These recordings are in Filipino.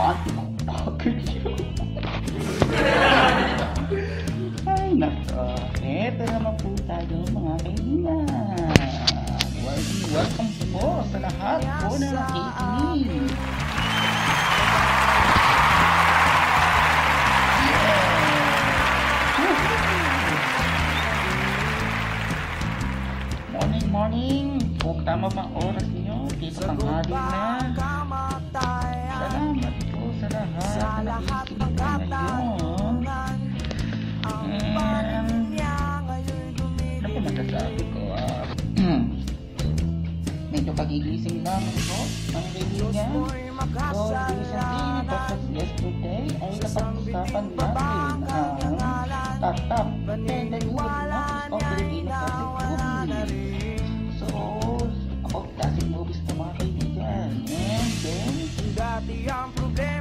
ate ko. Bakit yun? Ay, nako. Eto naman po tayo mga kaibigan. Welcome po sa lahat po na nakikinig. Morning! Kung tama bang oras niyo, dito tanghali na. Salamat po sa lahat na nakikinig ngayon. Ano po masasabi ko? Medyo kagigising lang po ang kaibigan. So, recently, tapos yesterday, ay napag-usapan natin ang top 10 na movies of Filipino classic movies. So, about classic movies na mga kaibigan. And then,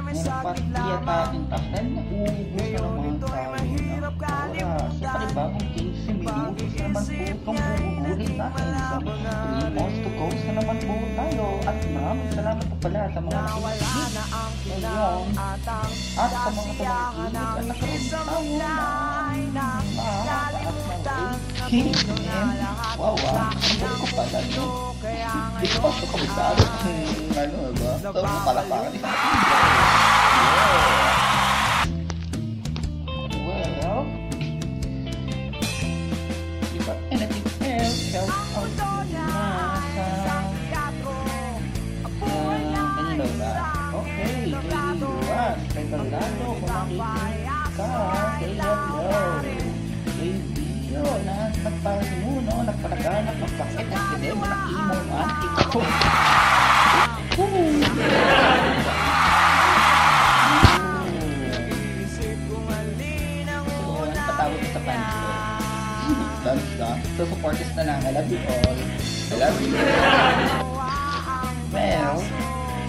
meron pa tiyatating top 10 na uubos na naman tayo ng oras. Sa panibagong 15 minutos naman po itong uubunin natin. So, 3 months to go na naman po tayo. At maraming salamat po pala sa mga nakikinig ngayon at sa mga tumakikinig at nakaroon tayo ng mahataas na rating. And wow, ang ko pala no. Di ko pa ito kabisado kung ano ba? Ito mo palapakan isang well, if anything else help out kanino ba? Okay, kay Luas, kay Carlano, kumakikinig ka, kay Hello, kay Dio, na nagpasimuno, nagpalaganap ng bakit at hindi mo nakimong auntie ko. Patawag sa fans ko. Fans ka? So, supporters na lang. I love you all. I love you. Well,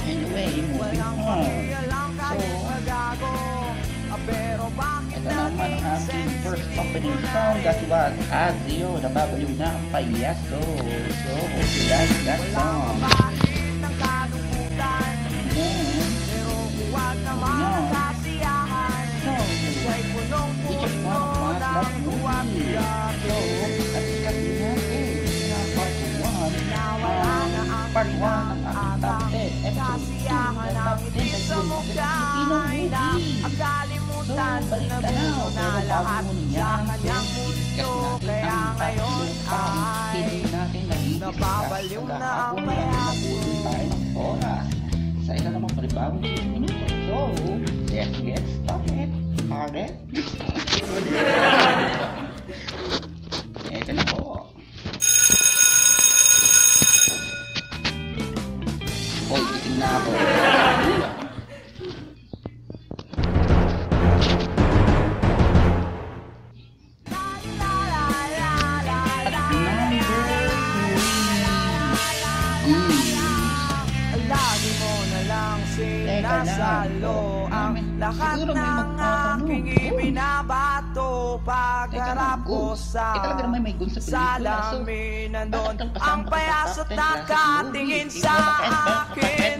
anyway, moving on. So, ito naman ang aking first opening song. That was Azio, nababaliw na ang payaso. So, hope you like that song. Part 1 ng aking top 10 episode 2 ng top 10 na yun ng Filipino movie. So, balik na now. Pero bago niya i-discuss natin ang tatlong hindi natin nag-i-discuss sa kahapon na nabuloy tayo ng oras sa isa namang panibagong 6 minutos. So, let's get started. Harder. Ito na po. Hoy, gising na ako. Lagi mo na lang sinasalo ang lahat ng aking ibinabato. Pagharap ko sa salamin, nandun ang payaso at nakatingin sa akin.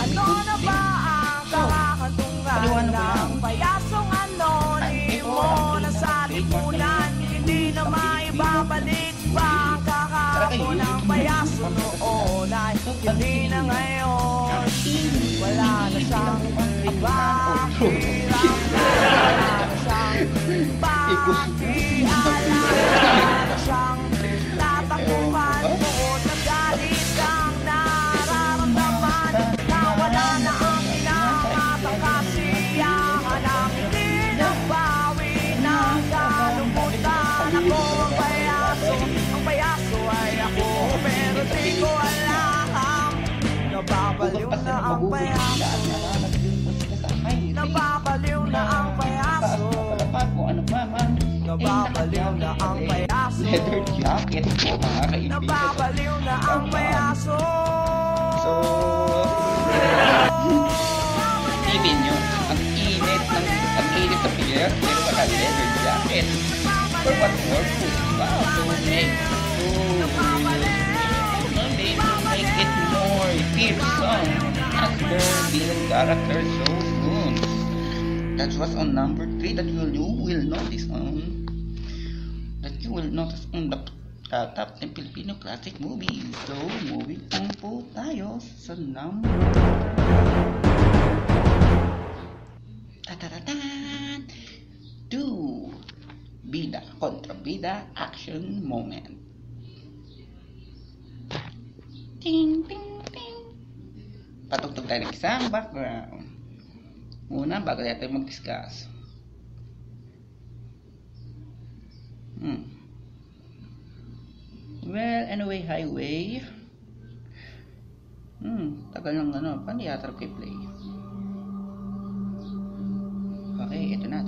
Ano na ba ang kakakantungan ng payasong anonimo na sa lipunan? Hindi na maibabalik pa ang kakapon ng payaso noon ay hindi na ngayon. Wala na siyang ibakiran, wala na siyang pakialam, wala na siyang tatakbuhan bukod na galit ang nararamdaman na wala na ang inaangatang kasiyahan ang hindi nabawi ng kalungkutan. Ako ang payaso ay ako, pero di ko alam. Nababaliw na ang payaso, nababaliw na ang payaso, nababaliw na ang payaso, leather jacket po mga kaibigan. nababaliw na ang payaso. So, isipin nyo, ang init sa piyer, pero wala leather jacket. For what purpose? Wow, so make it more fearsome as their villain character so That was on number 3 that you will notice on the top 10 Filipino classic movies. So, moving on po tayo sa number 2. Bida kontra bida action moment. Ting, ting, ting. Patugtog tayo ng isang background. Muna, bago tayo mag-discuss. Well, anyway, highway. Tagal ng paano yata play? Okay, ito na.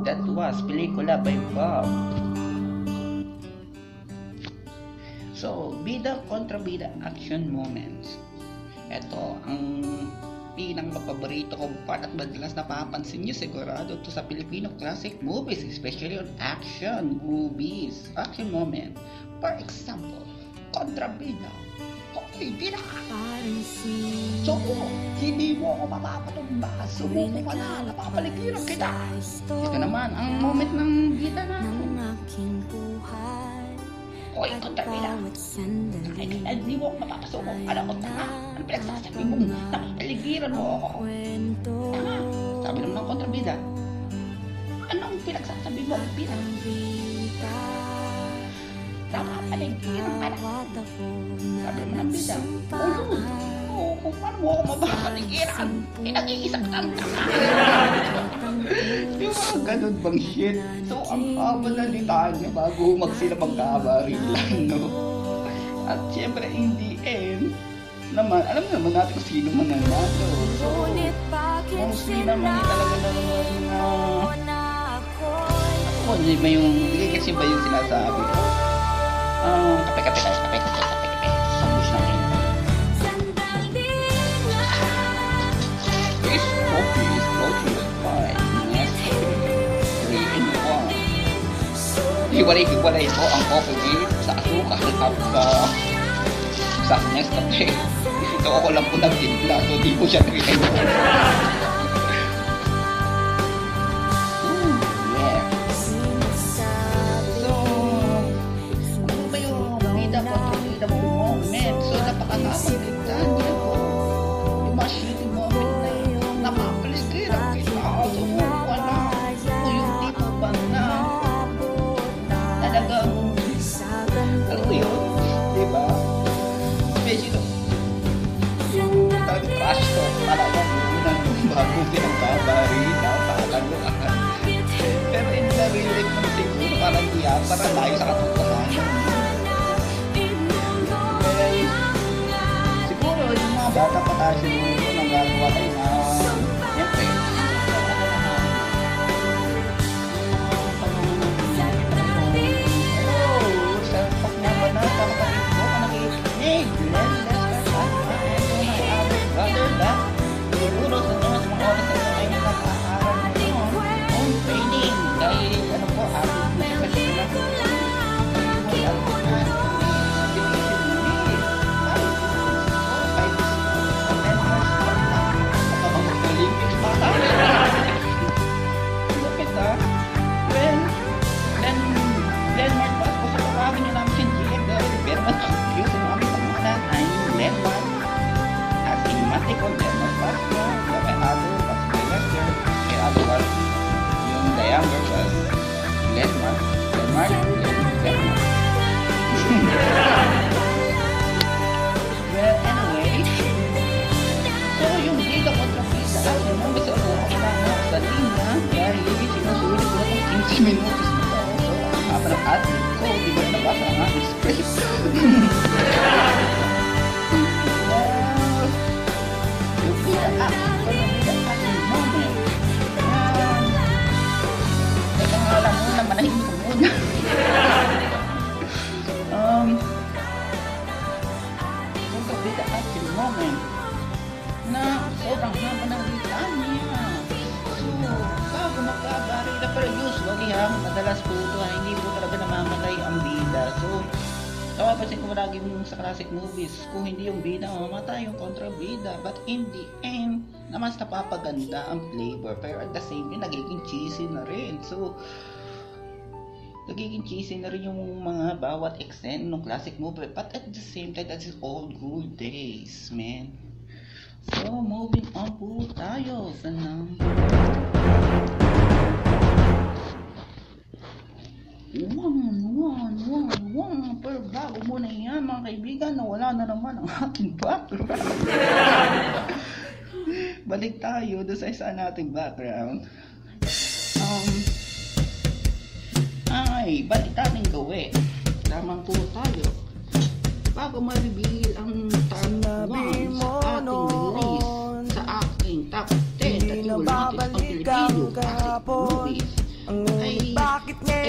That was pelikula by Bob. So, bida kontra bida action moments. Ito ang pinang-paborito kong part at madalas napapansin nyo sigurado to sa Filipino classic movies, especially on action movies, action moment. For example, kontrabida. Okay, bida. So, hindi mo ako mapapatumba. Sumuko ka na, napapaligiran kita. Ito naman ang moment ng bida na. Hoy, kontrabida. Hindi mo ako mapapasubok. Alam ko tanga. Ano pinagsasabi mo? Napapaligiran mo ako. Tanga. Sabi naman ng kontrabida. Anong pinagsasabi mo? Bida. Napapaligiran ka na. Sabi naman ng bida. Kung paano mo ako mapapaligiran? Nag-iisang kang tanga. Yung mga ganun bang shit. So, ang haba na litaan niya bago sila magkabarilan, no? At syempre, in the end, naman, alam naman natin kung sino mananalo. So, mostly naman talaga naman ano ba yung, kasi ba yung sinasabi ko? Kape. Sabush na kayo. Please, hiwalay ito ang coffee sa asukal at sa Nescafe. Ito ako lang po nagtimpla, so di ko siya nagtimpla. Yeah. So, ano ba yung bida moment? So, napakalaman kita niya po. Yung mga shitty moment na yun. Napapaligiran kita. So, wala. So, yung tipo ba na talagang alam mo yun, diba? Especially yung talagang trash talk talagang unang bago pinagkabarita pakalaluan. Pero in the real life naman siguro parang para layo sa katotohanan. Well, siguro yung mga bata pa tayo siguro nang gagawa tayo na siyempre minutos na to. So, ang haba ng admin ko, di ba nabasa ang aking script? Yung pinaka-action moment. Teka nga lang muna, manahin ko muna. Yung pinaka-action moment na sobrang haba ng litanya. Bago magkabarila, pero usually madalas po ito hindi po talaga namamatay ang bida. So, napapansin ko lagi sa classic movies, kung hindi yung bida mamamatay yung kontrabida. But in the end, na mas napapaganda ang flavor, pero at the same time nagiging cheesy na rin. So nagiging cheesy na rin yung mga bawat extent ng classic movie, but at the same time that is all good days, man. So moving on po tayo sa number 1. Pero bago muna yan mga kaibigan, nawala na naman ang ating background. Balik tayo doon sa isa nating background. Balik natin gawin. Lamang po tayo bago ma-reveal ang top 1 sa ating list, sa ating top 10 that you will notice on Filipino classic movies. Ay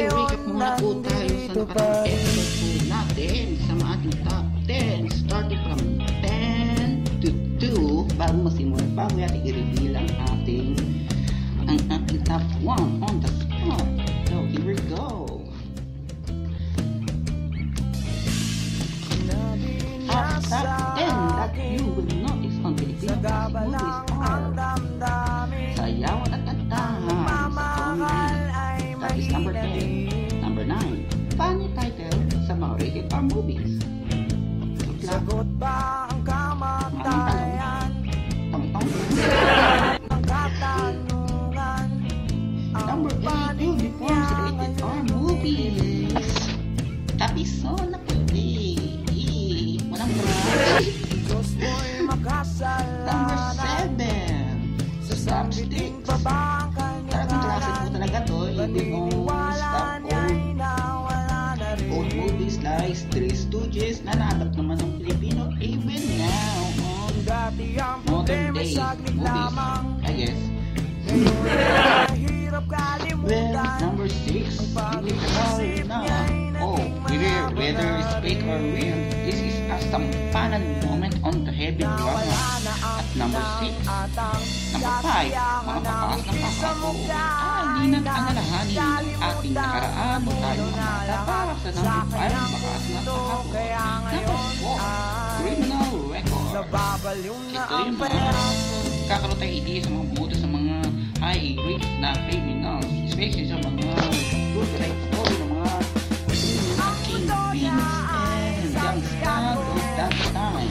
recap muna po tayo sa nakarang episode po natin sa ating top 10, starting from 10 to 2 bago masimulan, bago natin i-reveal ang ating top 1 on the spot. So here we go. Our top 10 that you will notice on Filipino classic movies are Sayawan at Kantahan sa Tom. That is number 10. Number 9, funny title sa mga rated R movies. Sagot ba ang kamatayan? Tong-tong. Ang katanungan. Number 8, uniforms rated R movies. Tapiso na pwede. Walang brush. Diyos mo'y Number makasalanan. 7, Sa sambiting pa ba ang kanyang talagang classic po talaga to. Even Paniniwala niya'y nawala na rin. old movies like Three Stooges na na-adapt naman ng Filipino even now on Dati ang modern problema day saglit movies, lamang. I guess. Mahirap Well, kalimutan. number 6, hindi ka na. Oh, whether it's fake or real, this is a sampanan moment on the heavy drama. At number 6, number 5, mga pakas ng kakao. Hindi na alalahanin ang ating nakaraan mo tayo mamata para sa number 5, pakas ng kakao. Number 4, criminal record. Nababaliw na Ito ang yung mga pera. kakaroon tayo idea sa mga buto sa mga high rate na criminals, especially sa mga good right story ng mga kingpins and gangsters of that time.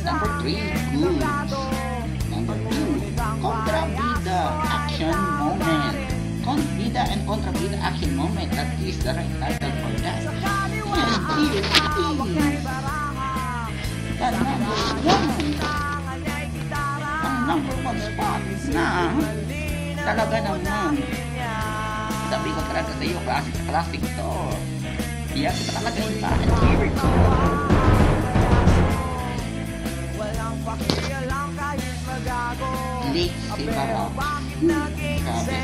Number 3, good. Number 2, kontrabida action moment. Kontrabida and kontrabida action moment, that is the right title for that. Yes, dear, that number 1. Ang number 1 spot na talaga naman. Sabi ko talaga sa iyo, classic to. Yes, ito talaga yung bakit. Here we go. Lake Sibarao. Sabi,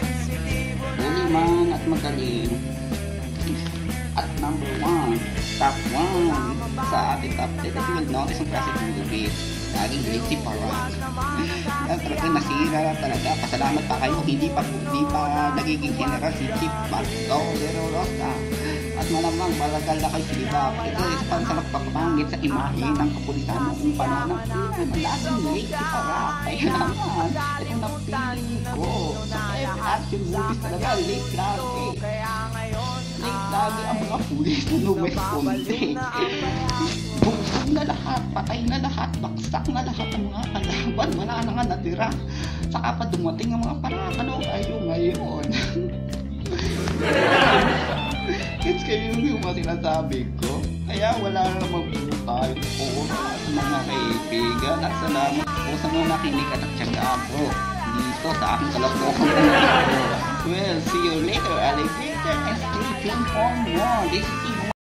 huli man at magaling. At number 1, top 1 sa ating top 10 that you will notice ang classic movies. Laging Lake Sibarao. Yan talaga nasira talaga. Pasalamat pa kayo, hindi pa nagiging general si Chief Bardo de Rosa. At malamang balagal na kay Silibab. Ito is pan sa magpapangit sa imahe ng kapulisan noong panahon ng film. Laging Lake Sibarao. Kaya naman, ito na pili ko. Sa every action movies talaga, Lake lagi. Lake lagi ang mga pulis na lumesponte. Bugbog na lahat, patay na lahat, baksak na lahat ng mga kalaban, wala na nga natira. Saka pa dumating ang mga parakano kayo ngayon. It's kayo yung mga sinasabi ko. Kaya wala namang po tayo oras mga kaibigan. At salamat po sa mga nakinig at nagtsaga po dito sa aking kalokohan. Well, see you later, alligator, and stay tuned for more. This is